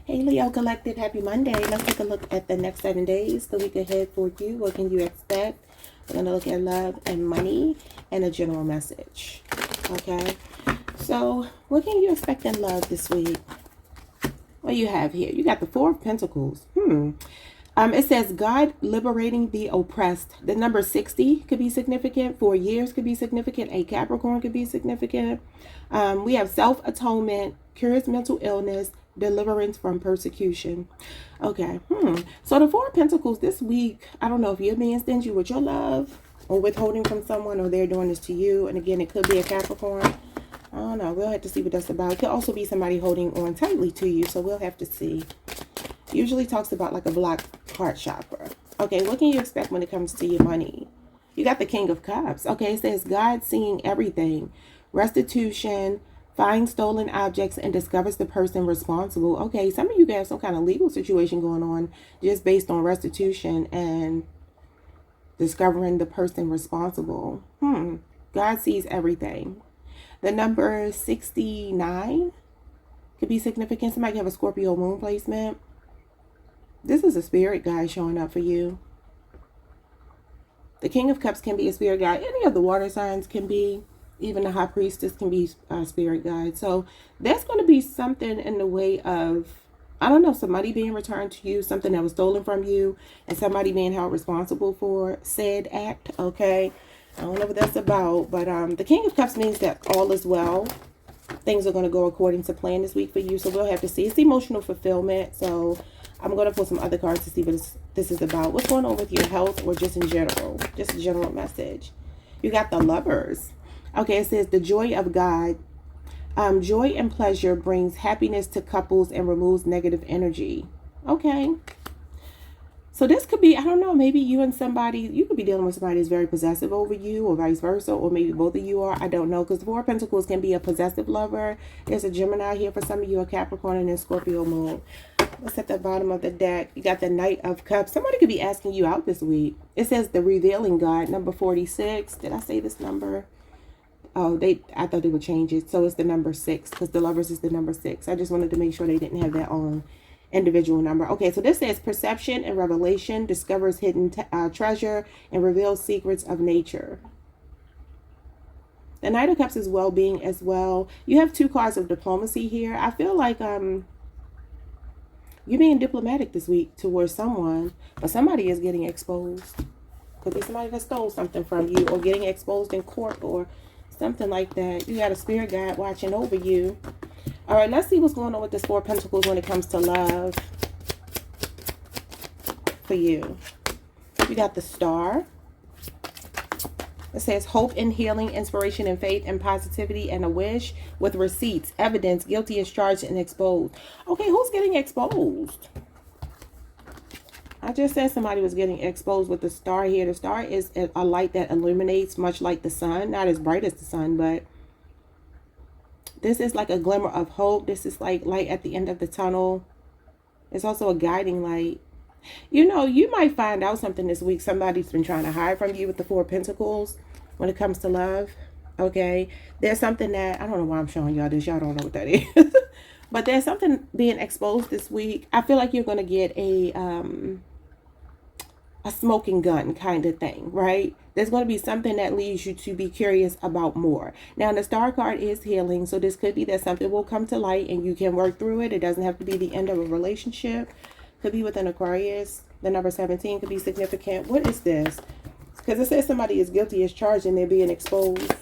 Hey Leo Collective, happy Monday. Let's take a look at the next 7 days, the week ahead for you. What can you expect? We're going to look at love and money and a general message. Okay, so what can you expect in love this week? What you have here? You got the Four of Pentacles. It says God liberating the oppressed. The number 60 could be significant. 4 years could be significant. A Capricorn could be significant. We have self-atonement, cures mental illness, deliverance from persecution. Okay. So the Four of Pentacles this week, I don't know if you're being stingy with your love or withholding from someone, or they're doing this to you. And again, it could be a Capricorn. I don't know. We'll have to see what that's about. It could also be somebody holding on tightly to you. So we'll have to see. Usually talks about like a blocked heart chakra. Okay, what can you expect when it comes to your money? You got the King of Cups. Okay, it says God seeing everything. Restitution, finds stolen objects, and discovers the person responsible. Okay, some of you guys have some kind of legal situation going on just based on restitution and discovering the person responsible. God sees everything. The number 69 could be significant. Somebody have a Scorpio moon placement. This is a spirit guide showing up for you. The King of Cups can be a spirit guide. Any of the water signs can be. Even the High Priestess can be a spirit guide. So there's going to be something in the way of, I don't know, some money being returned to you, something that was stolen from you, and somebody being held responsible for said act. Okay. I don't know what that's about, but the King of Cups means that all is well. Things are going to go according to plan this week for you. So we'll have to see. It's emotional fulfillment. So I'm going to pull some other cards to see what this is about. What's going on with your health or just in general? Just a general message. You got the Lovers. Okay, it says the joy of God. Joy and pleasure brings happiness to couples and removes negative energy. Okay. So this could be, I don't know, maybe you and somebody, you could be dealing with somebody that's very possessive over you or vice versa, or maybe both of you are. I don't know, because the Four of Pentacles can be a possessive lover. There's a Gemini here for some of you, a Capricorn, and a Scorpio moon. Let's at the bottom of the deck. You got the Knight of Cups. Somebody could be asking you out this week. It says the Revealing God, number 46. Did I say this number? Oh, I thought they would change it. So it's the number 6, because the Lovers is the number 6. I just wanted to make sure they didn't have their own individual number. Okay, so this says perception and revelation, discovers hidden treasure, and reveals secrets of nature. The Knight of Cups is well-being as well. You have 2 cards of diplomacy here. I feel like you're being diplomatic this week towards someone, but somebody is getting exposed. Could be somebody that stole something from you, or getting exposed in court, or something like that. You got a spirit guide watching over you. All right, let's see what's going on with this Four of Pentacles when it comes to love for you. You got the Star. It says hope and healing, inspiration and faith and positivity and a wish with receipts, evidence, guilty as charged and exposed. Okay, who's getting exposed? I just said somebody was getting exposed with the Star here. The Star is a light that illuminates, much like the sun. Not as bright as the sun, but this is like a glimmer of hope. This is like light at the end of the tunnel. It's also a guiding light. You know, you might find out something this week. Somebody's been trying to hide from you with the Four of Pentacles when it comes to love. Okay. There's something that, I don't know why I'm showing y'all this. Y'all don't know what that is. But there's something being exposed this week. I feel like you're going to get a smoking gun kind of thing, right? There's going to be something that leads you to be curious about more. Now, the Star card is healing, so this could be that something will come to light and you can work through it. It doesn't have to be the end of a relationship. Could be with an Aquarius. The number 17 could be significant. What is this? Because it says somebody is guilty as charged and they're being exposed.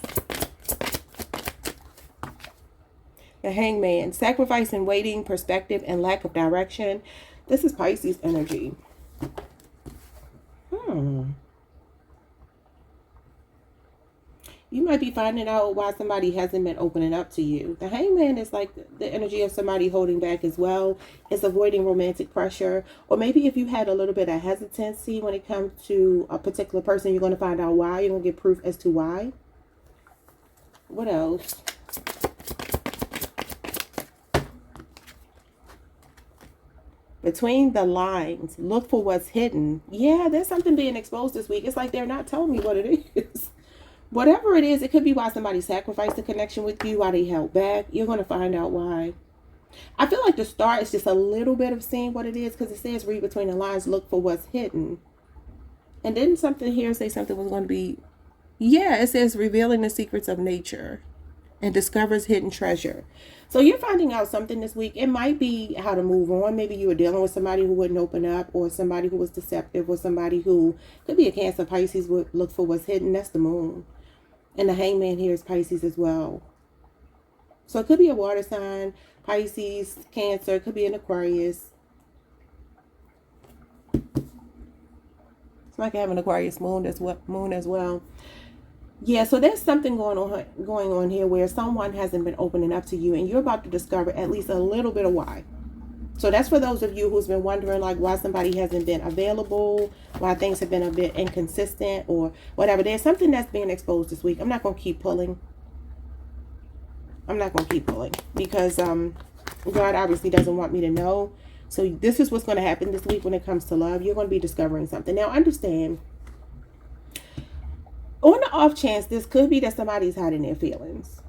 The Hangman. Sacrifice and waiting, perspective, and lack of direction. This is Pisces energy. You might be finding out why somebody hasn't been opening up to you. The Hangman is like the energy of somebody holding back as well. It's avoiding romantic pressure. Or maybe if you had a little bit of hesitancy when it comes to a particular person, you're going to find out why. You're going to get proof as to why. What else? Between the lines, look for what's hidden. Yeah, there's something being exposed this week. It's like they're not telling me what it is. Whatever it is, it could be why somebody sacrificed a connection with you, why they held back. You're going to find out why. I feel like the star is just a little bit of seeing what it is, because it says read between the lines, look for what's hidden. And didn't something here say something was going to be, yeah, it says revealing the secrets of nature and discovers hidden treasure. So you're finding out something this week. It might be how to move on. Maybe you were dealing with somebody who wouldn't open up, or somebody who was deceptive, or somebody who could be a Cancer, Pisces, would look for what's hidden. That's the moon. And the hangman here is Pisces as well. So it could be a water sign, Pisces, Cancer. It could be an Aquarius. It's like having an Aquarius moon as well. Yeah, so there's something going on here where someone hasn't been opening up to you, and you're about to discover at least a little bit of why. So that's for those of you who's been wondering like why somebody hasn't been available, why things have been a bit inconsistent or whatever. There's something that's being exposed this week. I'm not going to keep pulling. Because God obviously doesn't want me to know. So this is what's going to happen this week when it comes to love. You're going to be discovering something. Now understand, on the off chance, this could be that somebody's hiding their feelings.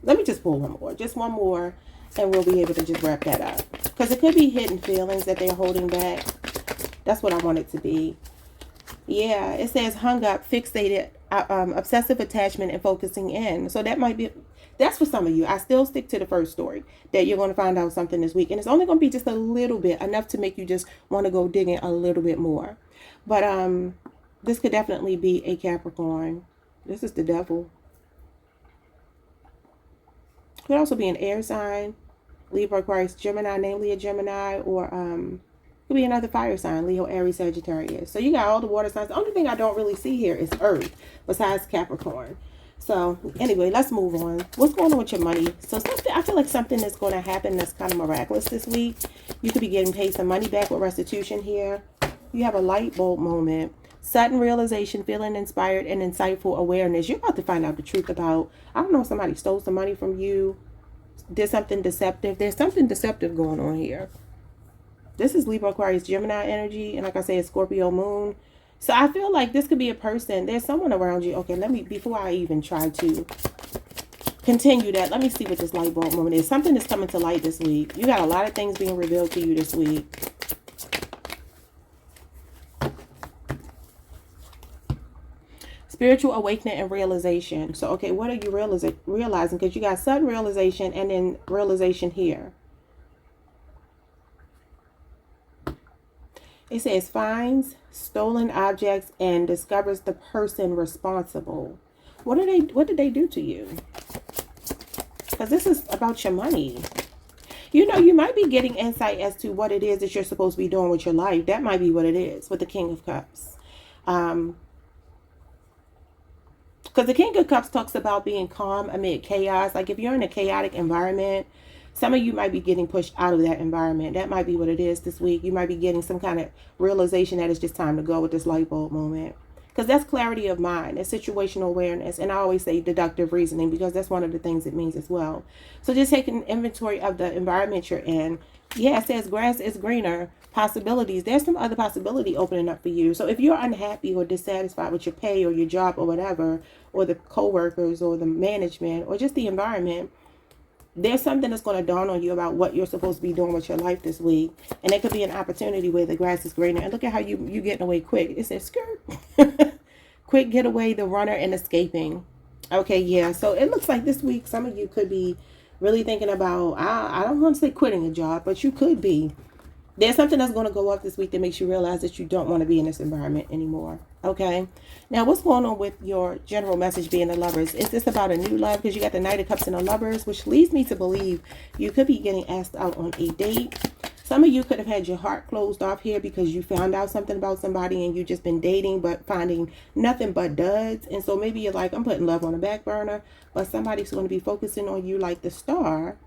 Let me just pull one more. Just one more, and we'll be able to just wrap that up. Because it could be hidden feelings that they're holding back. That's what I want it to be. Yeah, it says hung up, fixated, obsessive attachment, and focusing in. So that might be, that's for some of you. I still stick to the first story, that you're going to find out something this week. And it's only going to be just a little bit, enough to make you just want to go digging a little bit more. But this could definitely be a Capricorn. This is the devil. Could also be an air sign, Libra, Aquarius, Gemini, namely a Gemini, or could be another fire sign, Leo, Aries, Sagittarius. So you got all the water signs. The only thing I don't really see here is Earth, besides Capricorn. So anyway, let's move on. What's going on with your money? So something, I feel like something is going to happen that's kind of miraculous this week. You could be getting paid some money back with restitution here. You have a light bulb moment. Sudden realization, feeling inspired, and insightful awareness. You're about to find out the truth about, I don't know, if somebody stole some money from you, did something deceptive. There's something deceptive going on here. This is Libra, Aquarius, Gemini energy. And like I said, Scorpio moon. So I feel like this could be a person. There's someone around you. Okay, before I even try to continue that, let me see what this light bulb moment is. Something is coming to light this week. You got a lot of things being revealed to you this week. Spiritual awakening and realization. So, okay, what are you realizing? Because you got sudden realization and then realization here. It says finds stolen objects and discovers the person responsible. What did they do to you? Because this is about your money. You know, you might be getting insight as to what it is that you're supposed to be doing with your life. That might be what it is with the King of Cups. Because the King of Cups talks about being calm amid chaos. Like if you're in a chaotic environment, some of you might be getting pushed out of that environment. That might be what it is this week. You might be getting some kind of realization that it's just time to go with this light bulb moment. Because that's clarity of mind. It's situational awareness. And I always say deductive reasoning, because that's one of the things it means as well. So just taking inventory of the environment you're in. Yeah, it says grass is greener. Possibilities. There's some other possibility opening up for you. So if you're unhappy or dissatisfied with your pay or your job or whatever, or the co-workers or the management or just the environment, there's something that's going to dawn on you about what you're supposed to be doing with your life this week. And it could be an opportunity where the grass is greener. And look at how you getting away quick. It says skirt. Quick getaway, the runner, and escaping. Okay, yeah. So it looks like this week some of you could be really thinking about, I don't want to say quitting a job, but you could be. There's something that's going to go off this week that makes you realize that you don't want to be in this environment anymore. Okay. Now, what's going on with your general message being the Lovers? Is this about a new love? Because you got the Knight of Cups and the Lovers, which leads me to believe you could be getting asked out on a date. Some of you could have had your heart closed off here because you found out something about somebody and you've just been dating but finding nothing but duds. And so maybe you're like, I'm putting love on the back burner, but somebody's going to be focusing on you like the star.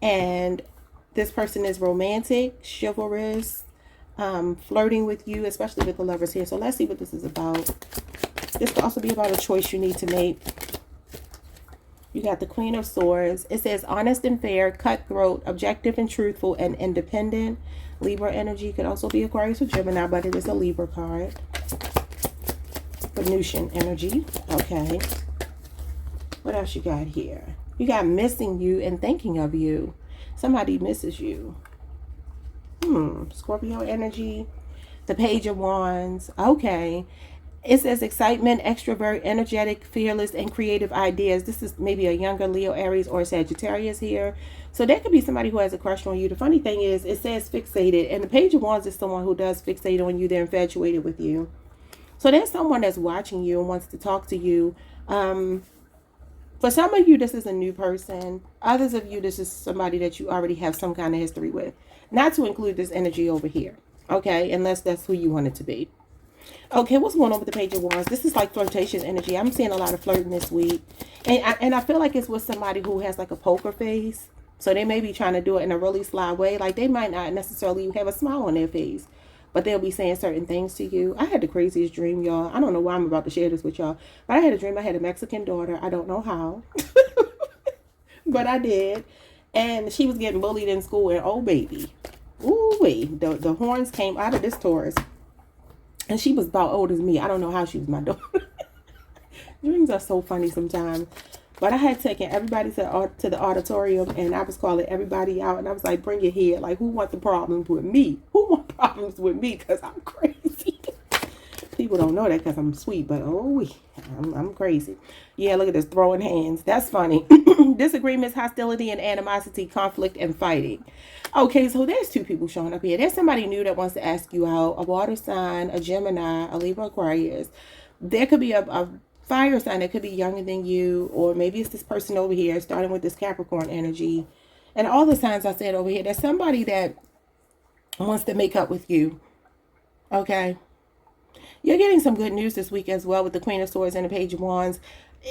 And this person is romantic, chivalrous, flirting with you, especially with the Lovers here. So let's see what this is about. This could also be about a choice you need to make. You got the Queen of Swords. It says honest and fair, cutthroat, objective and truthful, and independent. Libra energy could also be Aquarius or Gemini, but it is a Libra card. Venusian energy. Okay. What else you got here? You got missing you and thinking of you. Somebody misses you. Scorpio energy. The Page of Wands. Okay. It says excitement, extrovert, energetic, fearless, and creative ideas. This is maybe a younger Leo, Aries, or Sagittarius here. So there could be somebody who has a crush on you. The funny thing is, it says fixated. And the Page of Wands is someone who does fixate on you. They're infatuated with you. So there's someone that's watching you and wants to talk to you. For some of you, this is a new person. Others of you, this is somebody that you already have some kind of history with. Not to include this energy over here. Okay? Unless that's who you want it to be. Okay, what's going on with the Page of Wands? This is like flirtatious energy. I'm seeing a lot of flirting this week. And I feel like it's with somebody who has like a poker face. So they may be trying to do it in a really sly way. Like they might not necessarily have a smile on their face, but they'll be saying certain things to you. I had the craziest dream, y'all. I don't know why I'm about to share this with y'all. But I had a dream I had a Mexican daughter. I don't know how. But I did. And she was getting bullied in school. And oh, baby. Ooh, wait. The horns came out of this Taurus. And she was about old as me. I don't know how she was my daughter. Dreams are so funny sometimes. But I had taken everybody to the auditorium. And I was calling everybody out. And I was like, bring it here. Like, who wants the problems with me? Who wants problems with me? Because I'm crazy. People don't know that because I'm sweet. But, oh, I'm crazy. Yeah, look at this. Throwing hands. That's funny. Disagreements, hostility, and animosity, conflict, and fighting. Okay, so there's two people showing up here. There's somebody new that wants to ask you out. A water sign, a Gemini, a Libra, Aquarius. There could be a fire sign that could be younger than you. Or maybe it's this person over here, starting with this Capricorn energy. And all the signs I said over here, there's somebody that wants to make up with you. Okay? You're getting some good news this week as well with the Queen of Swords and the Page of Wands.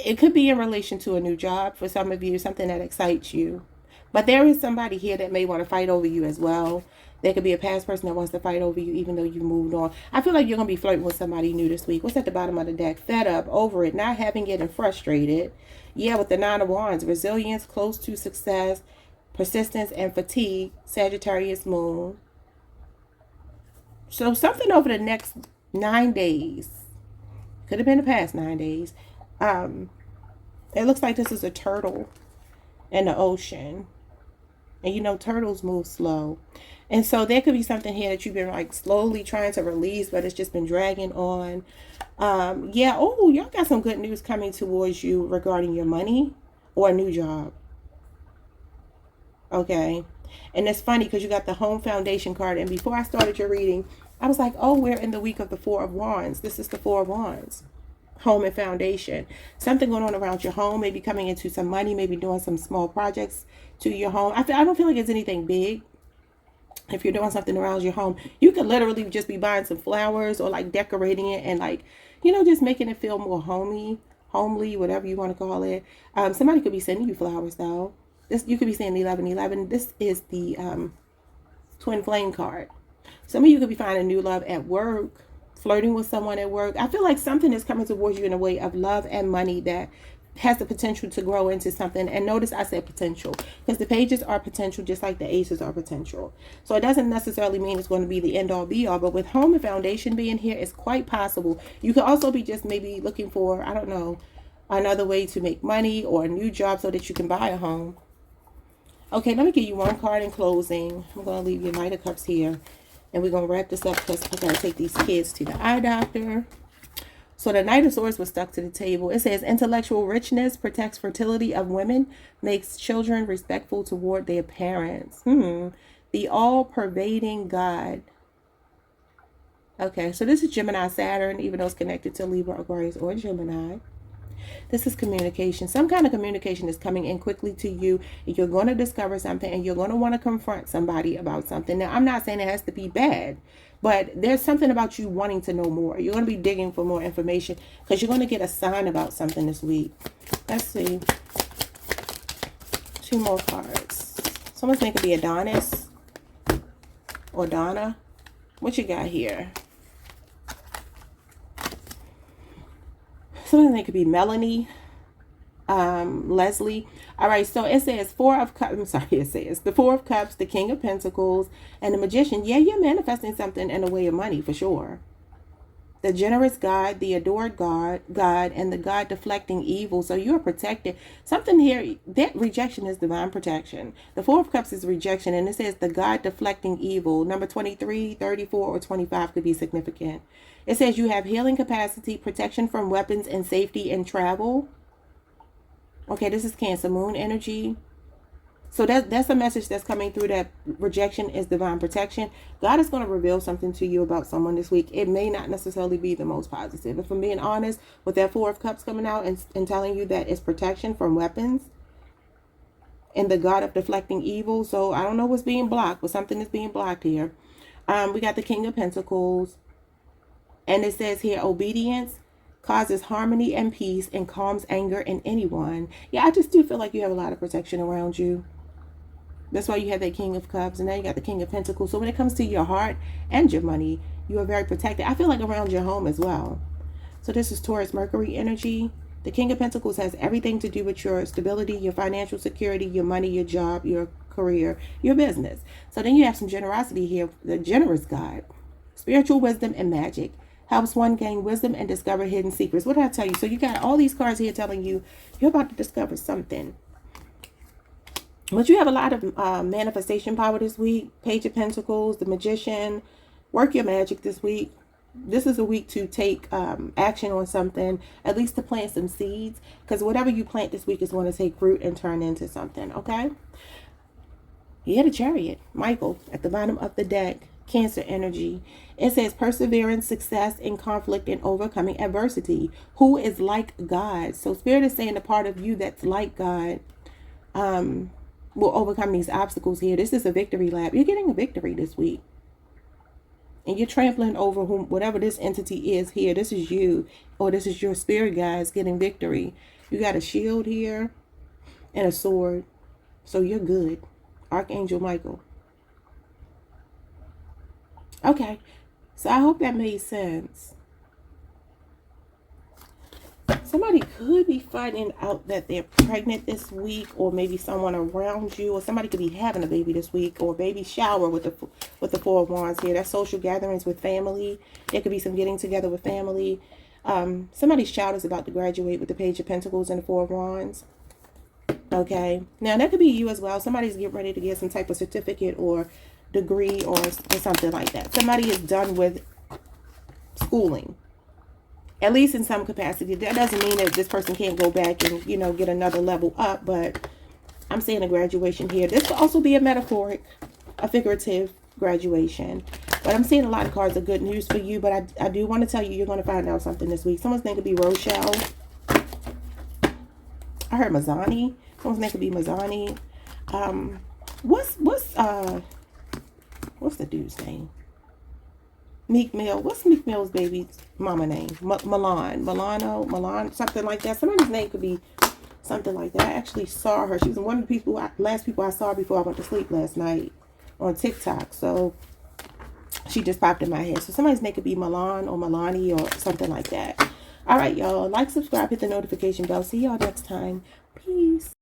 It could be in relation to a new job for some of you, something that excites you. But there is somebody here that may want to fight over you as well. There could be a past person that wants to fight over you even though you moved on. I feel like you're going to be flirting with somebody new this week. What's at the bottom of the deck? Fed up, over it, not having it, and frustrated. Yeah, with the Nine of Wands. Resilience, close to success, persistence, and fatigue. Sagittarius moon. So something over the next 9 days. Could have been the past 9 days. It looks like this is a turtle in the ocean. And you know, turtles move slow. And so there could be something here that you've been like slowly trying to release, but it's just been dragging on. Yeah, oh, y'all got some good news coming towards you regarding your money or a new job. Okay. And it's funny because you got the Home Foundation card. And before I started your reading, I was like, oh, we're in the week of the Four of Wands. This is the Four of Wands. Home and foundation. Something going on around your home, maybe coming into some money, maybe doing some small projects to your home. I don't feel like it's anything big. If you're doing something around your home, you could literally just be buying some flowers or like decorating it and like, you know, just making it feel more homely, whatever you want to call it. Somebody could be sending you flowers though. You could be saying 1111. This is the twin flame card. Some of you could be finding new love at work, flirting with someone at work. I feel like something is coming towards you in a way of love and money that has the potential to grow into something. And notice I said potential because the pages are potential just like the aces are potential. So it doesn't necessarily mean it's going to be the end all be all, but with home and foundation being here, it's quite possible. You could also be just maybe looking for, I don't know, another way to make money or a new job so that you can buy a home. Okay, let me give you one card in closing. I'm going to leave your Knight of Cups here. And we're going to wrap this up because I got to take these kids to the eye doctor. So the Knight of Swords was stuck to the table. It says, intellectual richness protects fertility of women, makes children respectful toward their parents. The all-pervading God. Okay, so this is Gemini Saturn, even though it's connected to Libra, Aquarius, or Gemini. This is communication. Some kind of communication is coming in quickly to you. You're going to discover something and you're going to want to confront somebody about something. Now, I'm not saying it has to be bad, but there's something about you wanting to know more. You're going to be digging for more information because you're going to get a sign about something this week. Let's see. 2 more cards. Someone's name could be Adonis or Donna. What you got here? Someone's name could be Melanie, Leslie. All right, so it says 4 of Cups. I'm sorry, it says the 4 of Cups, the King of Pentacles, and the Magician. Yeah, you're manifesting something in the way of money for sure. the generous God, the adored God, and the God deflecting evil. So you're protected. Something here, that rejection is divine protection. The Four of Cups is rejection, and it says the God deflecting evil. Number 23, 34, or 25 could be significant. It says you have healing capacity, protection from weapons, and safety in travel. Okay, this is Cancer Moon energy. So that's a message that's coming through, that rejection is divine protection. God is going to reveal something to you about someone this week. It may not necessarily be the most positive. If I'm being honest, with that Four of Cups coming out and telling you that it's protection from weapons and the God of deflecting evil. So I don't know what's being blocked, but something is being blocked here. We got the King of Pentacles. And it says here, obedience causes harmony and peace and calms anger in anyone. Yeah, I just do feel like you have a lot of protection around you. That's why you have that King of Cups, and now you got the King of Pentacles. So when it comes to your heart and your money, you are very protected. I feel like around your home as well. So this is Taurus Mercury energy. The King of Pentacles has everything to do with your stability, your financial security, your money, your job, your career, your business. So then you have some generosity here. The generous God, spiritual wisdom and magic. Helps one gain wisdom and discover hidden secrets. What did I tell you? So you got all these cards here telling you you're about to discover something. But you have a lot of manifestation power this week. Page of Pentacles, the Magician. Work your magic this week. This is a week to take action on something, at least to plant some seeds. Because whatever you plant this week is going to take root and turn into something, okay? You had a Chariot. Michael, at the bottom of the deck. Cancer energy. It says perseverance, success in conflict, and overcoming adversity. Who is like God? So Spirit is saying the part of you that's like God will overcome these obstacles here. This is a victory lap. You're getting a victory this week. And you're trampling over whatever this entity is here. This is you, or this is your spirit guides getting victory. You got a shield here and a sword. So you're good. Archangel Michael. Okay, so I hope that made sense. Somebody could be finding out that they're pregnant this week, or maybe someone around you, or somebody could be having a baby this week, or a baby shower with the Four of Wands here. That's social gatherings with family. There could be some getting together with family. Somebody's child is about to graduate with the Page of Pentacles and the Four of Wands. Okay, now that could be you as well. Somebody's getting ready to get some type of certificate or degree or something like that. Somebody is done with schooling, at least in some capacity. That doesn't mean that this person can't go back and, you know, get another level up, but I'm saying a graduation here. This could also be a metaphoric, a figurative graduation. But I'm seeing a lot of cards of good news for you, but I do want to tell you, you're going to find out something this week. Someone's name could be Rochelle. I heard Mazani. Someone's name could be Mazani. What's the dude's name? Meek Mill. What's Meek Mill's baby's mama name? Milan, something like that. Somebody's name could be something like that. I actually saw her. She was one of the last people I saw before I went to sleep last night on TikTok. So she just popped in my head. So somebody's name could be Milan or Milani or something like that. All right, y'all. Like, subscribe, hit the notification bell. See y'all next time. Peace.